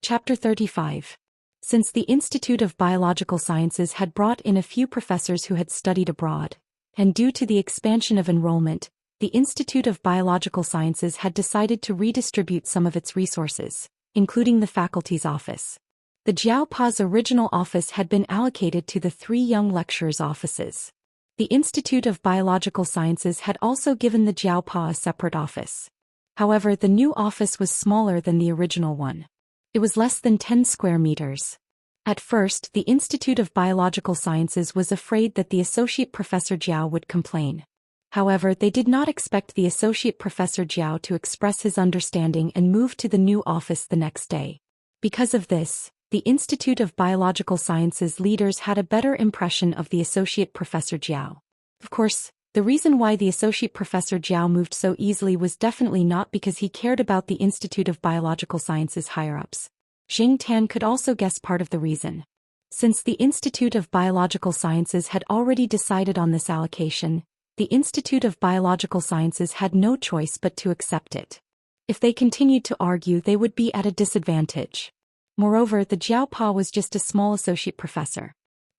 Chapter 35. Since the Institute of Biological Sciences had brought in a few professors who had studied abroad, and due to the expansion of enrollment, the Institute of Biological Sciences had decided to redistribute some of its resources, including the faculty's office. The Jiaopa's original office had been allocated to the 3 young lecturers' offices. The Institute of Biological Sciences had also given the Jiaopa a separate office. However, the new office was smaller than the original one. It was less than 10 square meters. At first, the Institute of Biological Sciences was afraid that the Associate Professor Jiao would complain. However, they did not expect the Associate Professor Jiao to express his understanding and move to the new office the next day. Because of this, the Institute of Biological Sciences leaders had a better impression of the Associate Professor Jiao. Of course, the reason why the Associate Professor Jiao moved so easily was definitely not because he cared about the Institute of Biological Sciences higher-ups. Xing Tan could also guess part of the reason. Since the Institute of Biological Sciences had already decided on this allocation, the Institute of Biological Sciences had no choice but to accept it. If they continued to argue, they would be at a disadvantage. Moreover, the Jiaopa was just a small associate professor.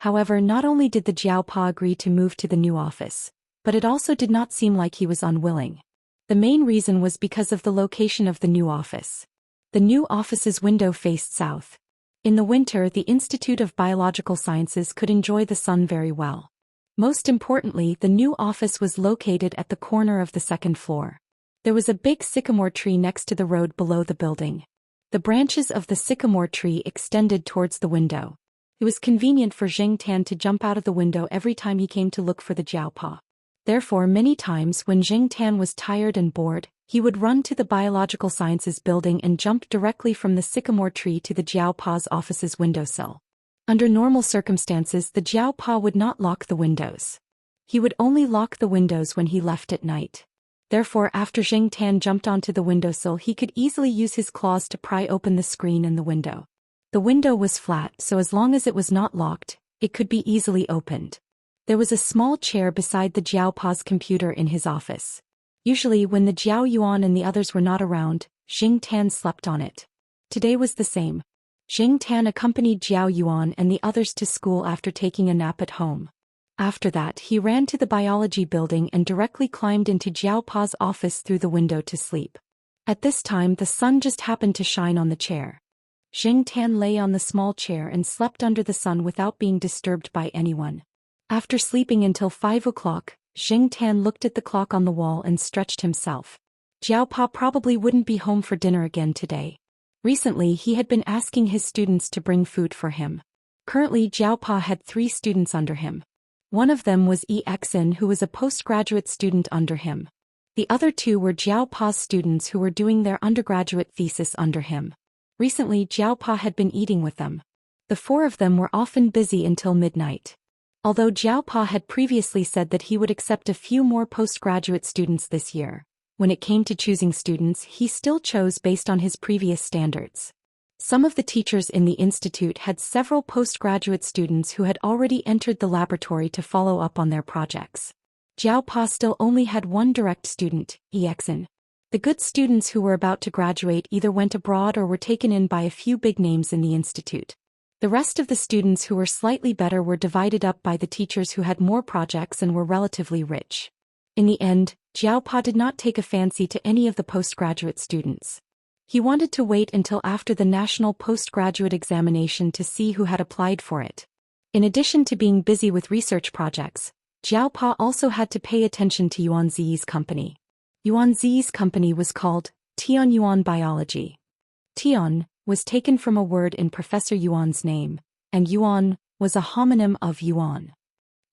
However, not only did the Jiaopa agree to move to the new office, but it also did not seem like he was unwilling. The main reason was because of the location of the new office. The new office's window faced south. In the winter, the Institute of Biological Sciences could enjoy the sun very well. Most importantly, the new office was located at the corner of the 2nd floor. There was a big sycamore tree next to the road below the building. The branches of the sycamore tree extended towards the window. It was convenient for Xing Tan to jump out of the window every time he came to look for the Jiaopa. Therefore, many times when Xing Tan was tired and bored, he would run to the Biological Sciences building and jump directly from the sycamore tree to the Jiaopa's office's windowsill. Under normal circumstances, the Jiaopa would not lock the windows. He would only lock the windows when he left at night. Therefore, after Xing Tan jumped onto the windowsill, he could easily use his claws to pry open the screen and the window. The window was flat, so as long as it was not locked, it could be easily opened. There was a small chair beside the Jiaopa's computer in his office. Usually, when the Jiao Yuan and the others were not around, Xing Tan slept on it. Today was the same. Xing Tan accompanied Jiao Yuan and the others to school after taking a nap at home. After that, he ran to the biology building and directly climbed into Jiaopa's office through the window to sleep. At this time, the sun just happened to shine on the chair. Xing Tan lay on the small chair and slept under the sun without being disturbed by anyone. After sleeping until 5 o'clock, Xing Tan looked at the clock on the wall and stretched himself. Jiaopa probably wouldn't be home for dinner again today. Recently, he had been asking his students to bring food for him. Currently, Jiaopa had 3 students under him. One of them was Exin, who was a postgraduate student under him. The other 2 were Jiaopa's students who were doing their undergraduate thesis under him. Recently, Jiaopa had been eating with them. The 4 of them were often busy until midnight. Although Jiaopa had previously said that he would accept a few more postgraduate students this year, when it came to choosing students, he still chose based on his previous standards. Some of the teachers in the institute had several postgraduate students who had already entered the laboratory to follow up on their projects. Jiaopa still only had 1 direct student, Exin. The good students who were about to graduate either went abroad or were taken in by a few big names in the institute. The rest of the students who were slightly better were divided up by the teachers who had more projects and were relatively rich. In the end, Jiaopa did not take a fancy to any of the postgraduate students. He wanted to wait until after the national postgraduate examination to see who had applied for it. In addition to being busy with research projects, Jiaopa also had to pay attention to Yuan Ziyi's company. Yuan Ziyi's company was called Tian Yuan Biology. Tian was taken from a word in Professor Yuan's name, and Yuan was a homonym of Yuan.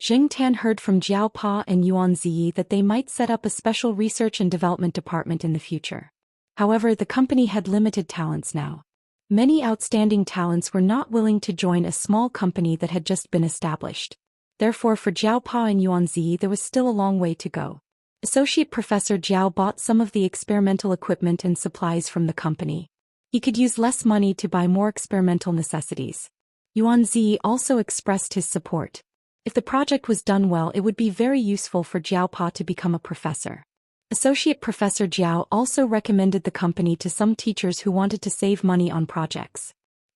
Xing Tan heard from Jiaopa and Yuan Ziyi that they might set up a special research and development department in the future. However, the company had limited talents now. Many outstanding talents were not willing to join a small company that had just been established. Therefore, for Jiaopa and Yuan Ziyi there was still a long way to go. Associate Professor Jiao bought some of the experimental equipment and supplies from the company. He could use less money to buy more experimental necessities. Yuan Ziyi also expressed his support. If the project was done well, it would be very useful for Jiaopa to become a professor. Associate Professor Jiao also recommended the company to some teachers who wanted to save money on projects.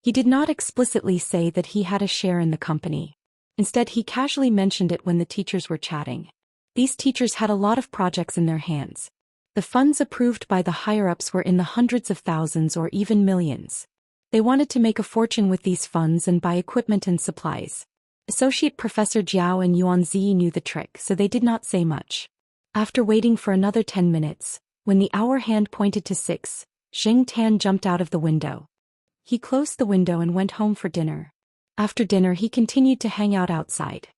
He did not explicitly say that he had a share in the company. Instead, he casually mentioned it when the teachers were chatting. These teachers had a lot of projects in their hands. The funds approved by the higher-ups were in the hundreds of thousands or even millions. They wanted to make a fortune with these funds and buy equipment and supplies. Associate Professor Jiao and Yuanzi knew the trick, so they did not say much. After waiting for another 10 minutes, when the hour hand pointed to 6, Xianxia jumped out of the window. He closed the window and went home for dinner. After dinner he continued to hang out outside.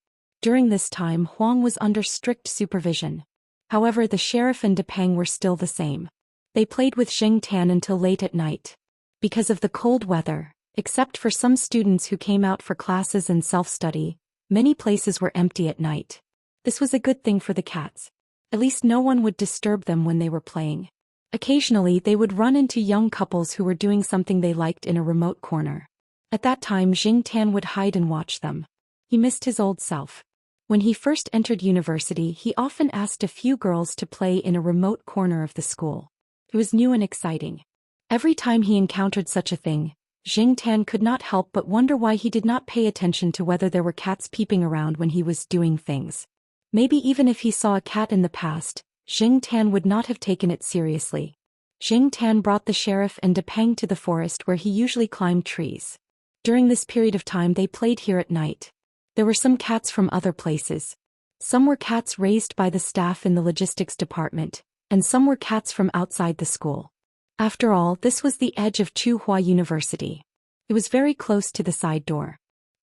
During this time Huang was under strict supervision. However, the sheriff and Depeng were still the same. They played with Xianxia until late at night. Because of the cold weather, except for some students who came out for classes and self-study, many places were empty at night. This was a good thing for the cats. At least no one would disturb them when they were playing. Occasionally they would run into young couples who were doing something they liked in a remote corner. At that time Xianxia would hide and watch them. He missed his old self. When he first entered university he often asked a few girls to play in a remote corner of the school. It was new and exciting. Every time he encountered such a thing, Xianxia could not help but wonder why he did not pay attention to whether there were cats peeping around when he was doing things. Maybe even if he saw a cat in the past, Xianxia would not have taken it seriously. Xianxia brought the sheriff and Depeng to the forest where he usually climbed trees. During this period of time they played here at night. There were some cats from other places. Some were cats raised by the staff in the logistics department, and some were cats from outside the school. After all, this was the edge of Tsinghua University. It was very close to the side door.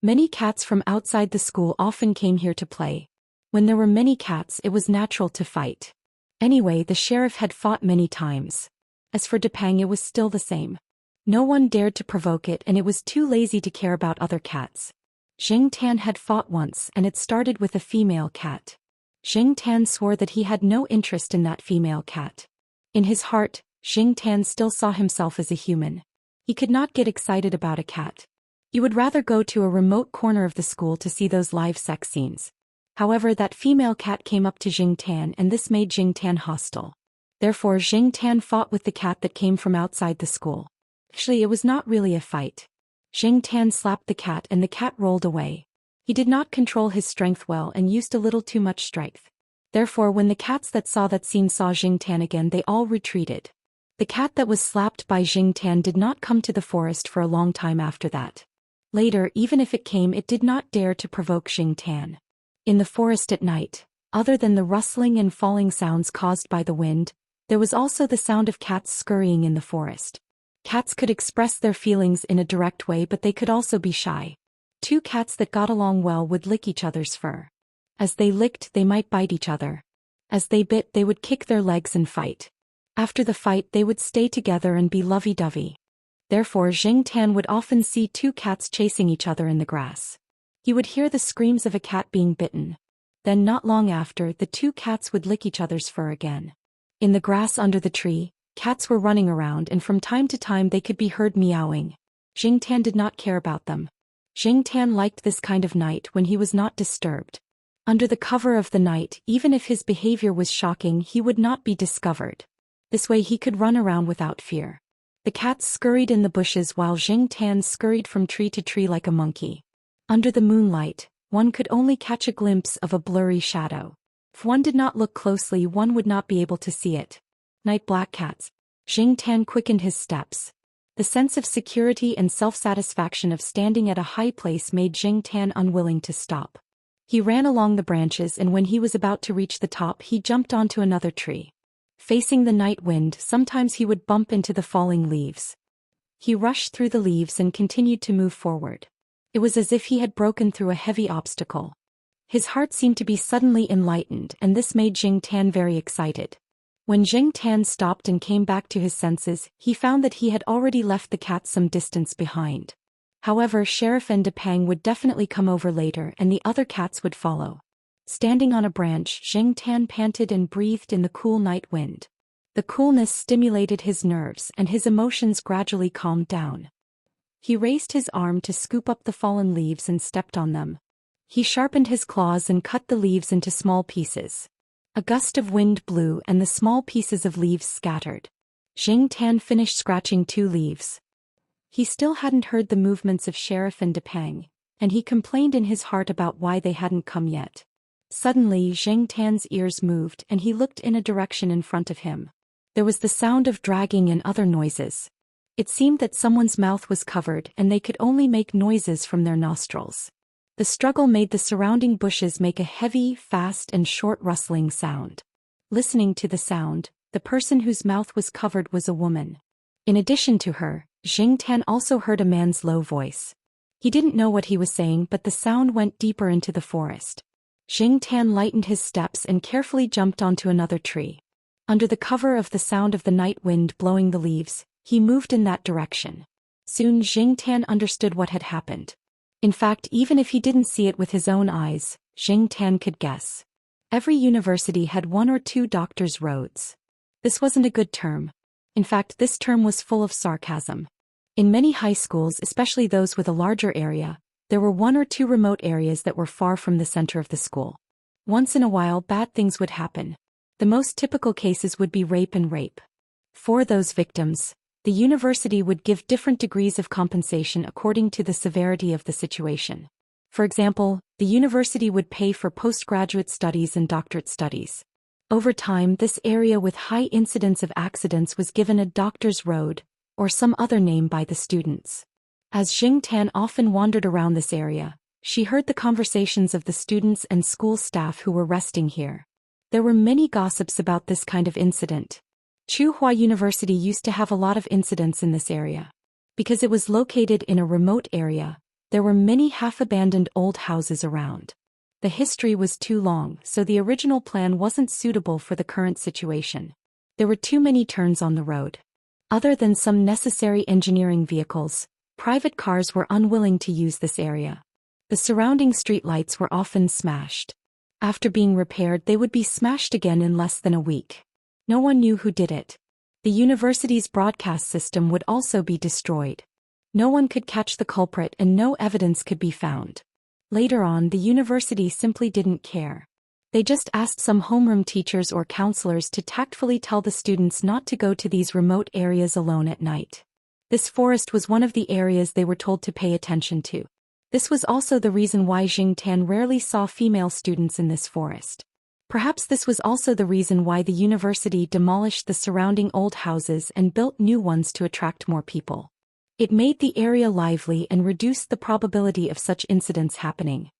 Many cats from outside the school often came here to play. When there were many cats it was natural to fight. Anyway, the sheriff had fought many times. As for Depeng, it was still the same. No one dared to provoke it and it was too lazy to care about other cats. Xianxia had fought once and it started with a female cat. Xianxia swore that he had no interest in that female cat. In his heart, Xianxia still saw himself as a human. He could not get excited about a cat. He would rather go to a remote corner of the school to see those live sex scenes. However, that female cat came up to Xianxia and this made Xianxia hostile. Therefore Xianxia fought with the cat that came from outside the school. Actually, it was not really a fight. Xianxia slapped the cat and the cat rolled away. He did not control his strength well and used a little too much strength. Therefore when the cats that saw that scene saw Xianxia again they all retreated. The cat that was slapped by Xianxia did not come to the forest for a long time after that. Later, even if it came, it did not dare to provoke Xianxia. In the forest at night, other than the rustling and falling sounds caused by the wind, there was also the sound of cats scurrying in the forest. Cats could express their feelings in a direct way, but they could also be shy. Two cats that got along well would lick each other's fur. As they licked, they might bite each other. As they bit, they would kick their legs and fight. After the fight, they would stay together and be lovey-dovey. Therefore, Xianxia would often see two cats chasing each other in the grass. He would hear the screams of a cat being bitten. Then not long after, the two cats would lick each other's fur again. In the grass under the tree, cats were running around and from time to time they could be heard meowing. Xianxia did not care about them. Xianxia liked this kind of night when he was not disturbed. Under the cover of the night, even if his behavior was shocking, he would not be discovered. This way he could run around without fear. The cats scurried in the bushes while Xianxia scurried from tree to tree like a monkey. Under the moonlight, one could only catch a glimpse of a blurry shadow. If one did not look closely, one would not be able to see it. Night black cats. Xianxia quickened his steps. The sense of security and self-satisfaction of standing at a high place made Xianxia unwilling to stop. He ran along the branches and when he was about to reach the top he jumped onto another tree. Facing the night wind, sometimes he would bump into the falling leaves. He rushed through the leaves and continued to move forward. It was as if he had broken through a heavy obstacle. His heart seemed to be suddenly enlightened and this made Xianxia very excited. When Xianxia stopped and came back to his senses, he found that he had already left the cat some distance behind. However, Sheriff and Depeng would definitely come over later and the other cats would follow. Standing on a branch, Xianxia panted and breathed in the cool night wind. The coolness stimulated his nerves and his emotions gradually calmed down. He raised his arm to scoop up the fallen leaves and stepped on them. He sharpened his claws and cut the leaves into small pieces. A gust of wind blew and the small pieces of leaves scattered. Xianxia finished scratching 2 leaves. He still hadn't heard the movements of Sheriff and Depang, and he complained in his heart about why they hadn't come yet. Suddenly Zheng Tan's ears moved and he looked in a direction in front of him. There was the sound of dragging and other noises. It seemed that someone's mouth was covered and they could only make noises from their nostrils. The struggle made the surrounding bushes make a heavy, fast and short rustling sound. Listening to the sound, the person whose mouth was covered was a woman. In addition to her, Zheng Tan also heard a man's low voice. He didn't know what he was saying, but the sound went deeper into the forest. Zheng Tan lightened his steps and carefully jumped onto another tree. Under the cover of the sound of the night wind blowing the leaves, he moved in that direction. Soon Zheng Tan understood what had happened. In fact, even if he didn't see it with his own eyes, Zheng Tan could guess. Every university had one or two doctors' roads. This wasn't a good term. In fact, this term was full of sarcasm. In many high schools, especially those with a larger area, there were one or two remote areas that were far from the center of the school. Once in a while, bad things would happen. The most typical cases would be rape and rape. For those victims, the university would give different degrees of compensation according to the severity of the situation. For example, the university would pay for postgraduate studies and doctorate studies. Over time, this area with high incidence of accidents was given a doctor's road, or some other name by the students. As Zheng Tan often wandered around this area, she heard the conversations of the students and school staff who were resting here. There were many gossips about this kind of incident. Tsinghua University used to have a lot of incidents in this area. Because it was located in a remote area, there were many half-abandoned old houses around. The history was too long, so the original plan wasn't suitable for the current situation. There were too many turns on the road. Other than some necessary engineering vehicles, private cars were unwilling to use this area. The surrounding streetlights were often smashed. After being repaired, they would be smashed again in less than a week. No one knew who did it. The university's broadcast system would also be destroyed. No one could catch the culprit and no evidence could be found. Later on, the university simply didn't care. They just asked some homeroom teachers or counselors to tactfully tell the students not to go to these remote areas alone at night. This forest was one of the areas they were told to pay attention to. This was also the reason why Zheng Tan rarely saw female students in this forest. Perhaps this was also the reason why the university demolished the surrounding old houses and built new ones to attract more people. It made the area lively and reduced the probability of such incidents happening.